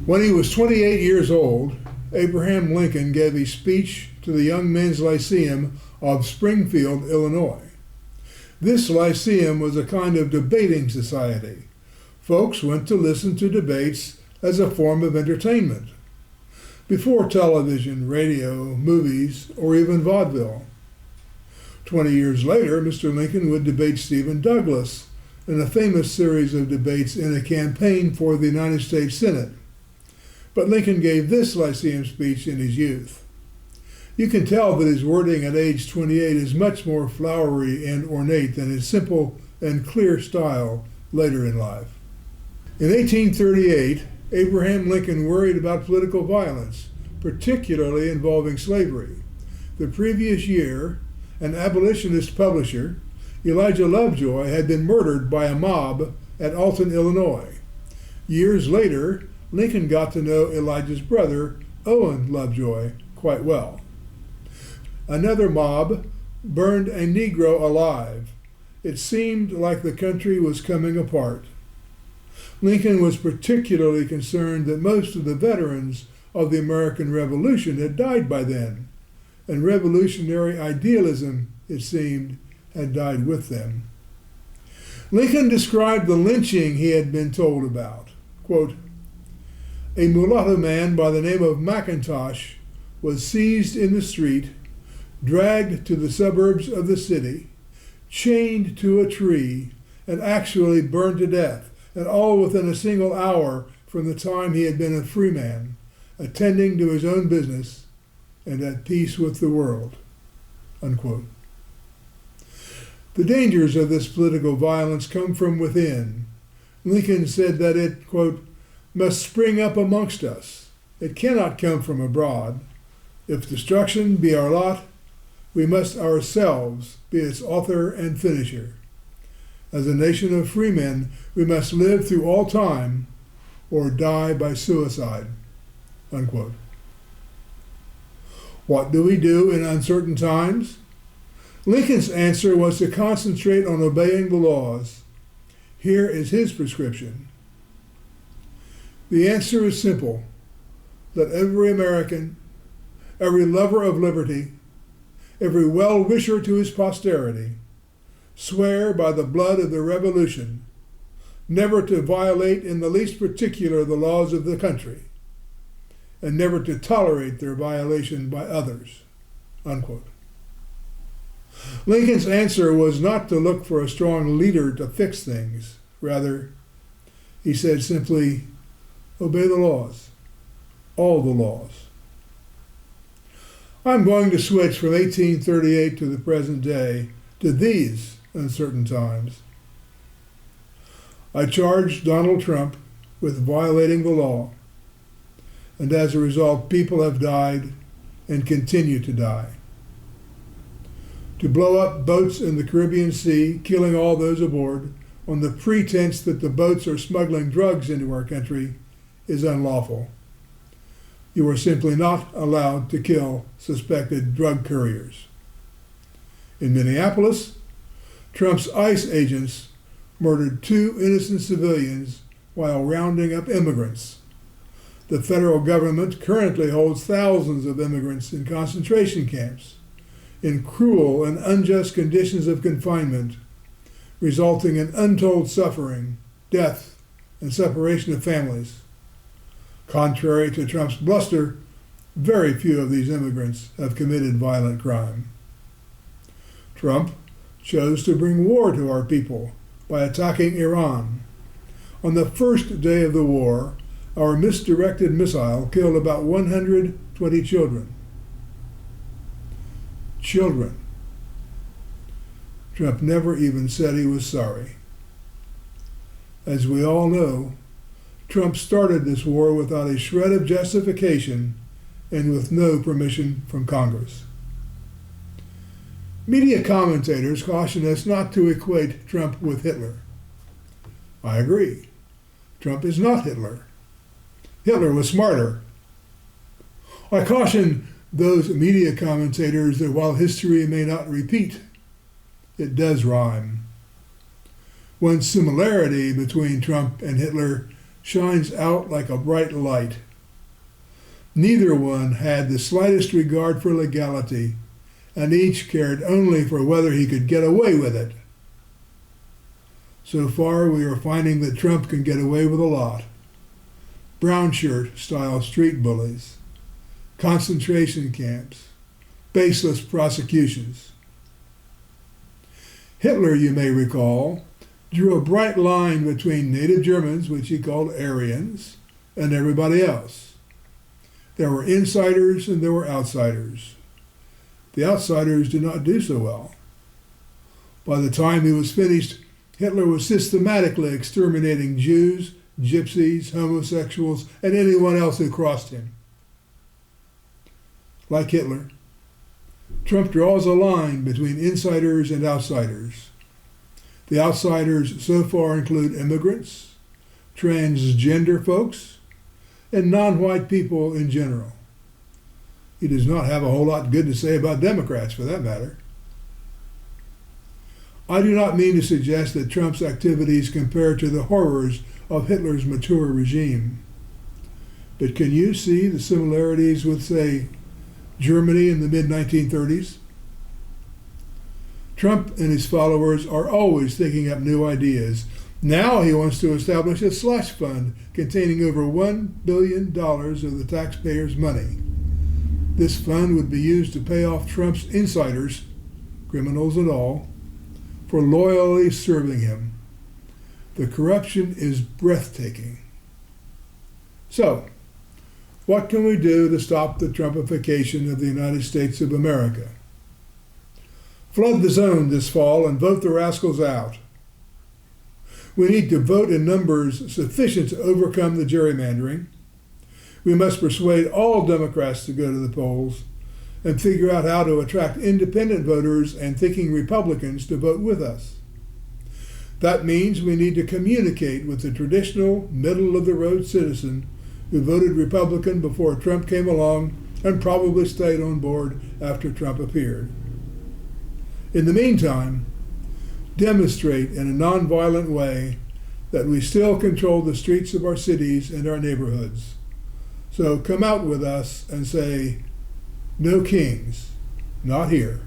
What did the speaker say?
When he was 28 years old, Abraham Lincoln gave a speech to the Young Men's Lyceum of Springfield, Illinois. This lyceum was a kind of debating society. Folks went to listen to debates as a form of entertainment, before television, radio, movies, or even vaudeville. 20 years later, Mr. Lincoln would debate Stephen Douglas in a famous series of debates in a campaign for the United States Senate. But Lincoln gave this Lyceum speech in his youth. You can tell that his wording at age 28 is much more flowery and ornate than his simple and clear style later in life. In 1838, Abraham Lincoln worried about political violence, particularly involving slavery. The previous year, an abolitionist publisher, Elijah Lovejoy, had been murdered by a mob at Alton, Illinois. Years later, Lincoln got to know Elijah's brother, Owen Lovejoy, quite well. Another mob burned a Negro alive. It seemed like the country was coming apart. Lincoln was particularly concerned that most of the veterans of the American Revolution had died by then, and revolutionary idealism, it seemed, had died with them. Lincoln described the lynching he had been told about. Quote, "A mulatto man by the name of McIntosh was seized in the street, dragged to the suburbs of the city, chained to a tree, and actually burned to death, and all within a single hour from the time he had been a free man, attending to his own business and at peace with the world." Unquote. The dangers of this political violence come from within. Lincoln said that it, quote, "must spring up amongst us. It cannot come from abroad. If destruction be our lot, we must ourselves be its author and finisher. As a nation of free men, we must live through all time or die by suicide." Unquote. What do we do in uncertain times? Lincoln's answer was to concentrate on obeying the laws. Here is his prescription. The answer is simple. Let every American, every lover of liberty, every well-wisher to his posterity, swear by the blood of the Revolution never to violate in the least particular the laws of the country, and never to tolerate their violation by others. Unquote. Lincoln's answer was not to look for a strong leader to fix things. Rather, he said simply, obey the laws, all the laws. I'm going to switch from 1838 to the present day to these uncertain times. I charge Donald Trump with violating the law, and as a result, people have died and continue to die. To blow up boats in the Caribbean Sea, killing all those aboard, on the pretense that the boats are smuggling drugs into our country, is unlawful. You are simply not allowed to kill suspected drug couriers. In Minneapolis, Trump's ICE agents murdered 2 innocent civilians while rounding up immigrants. The federal government currently holds thousands of immigrants in concentration camps, in cruel and unjust conditions of confinement, resulting in untold suffering, death, and separation of families. Contrary to Trump's bluster, very few of these immigrants have committed violent crime. Trump chose to bring war to our people by attacking Iran. On the first day of the war, our misdirected missile killed about 120 children. Children. Trump never even said he was sorry. As we all know, Trump started this war without a shred of justification and with no permission from Congress. Media commentators caution us not to equate Trump with Hitler. I agree. Trump is not Hitler. Hitler was smarter. I caution those media commentators that while history may not repeat, it does rhyme. One similarity between Trump and Hitler shines out like a bright light. Neither one had the slightest regard for legality, and each cared only for whether he could get away with it. So far, we are finding that Trump can get away with a lot. Brown shirt-style street bullies, concentration camps, baseless prosecutions. Hitler, you may recall, drew a bright line between native Germans, which he called Aryans, and everybody else. There were insiders and there were outsiders. The outsiders did not do so well. By the time he was finished, Hitler was systematically exterminating Jews, gypsies, homosexuals, and anyone else who crossed him. Like Hitler, Trump draws a line between insiders and outsiders. The outsiders so far include immigrants, transgender folks, and non-white people in general. He does not have a whole lot good to say about Democrats, for that matter. I do not mean to suggest that Trump's activities compare to the horrors of Hitler's mature regime. But can you see the similarities with, say, Germany in the mid-1930s? Trump and his followers are always thinking up new ideas. Now he wants to establish a slush fund containing over $1 billion of the taxpayers' money. This fund would be used to pay off Trump's insiders, criminals and all, for loyally serving him. The corruption is breathtaking. So, what can we do to stop the Trumpification of the United States of America? Flood the zone this fall and vote the rascals out. We need to vote in numbers sufficient to overcome the gerrymandering. We must persuade all Democrats to go to the polls and figure out how to attract independent voters and thinking Republicans to vote with us. That means we need to communicate with the traditional middle-of-the-road citizen who voted Republican before Trump came along and probably stayed on board after Trump appeared. In the meantime, demonstrate in a nonviolent way that we still control the streets of our cities and our neighborhoods. So come out with us and say, "No kings, not here."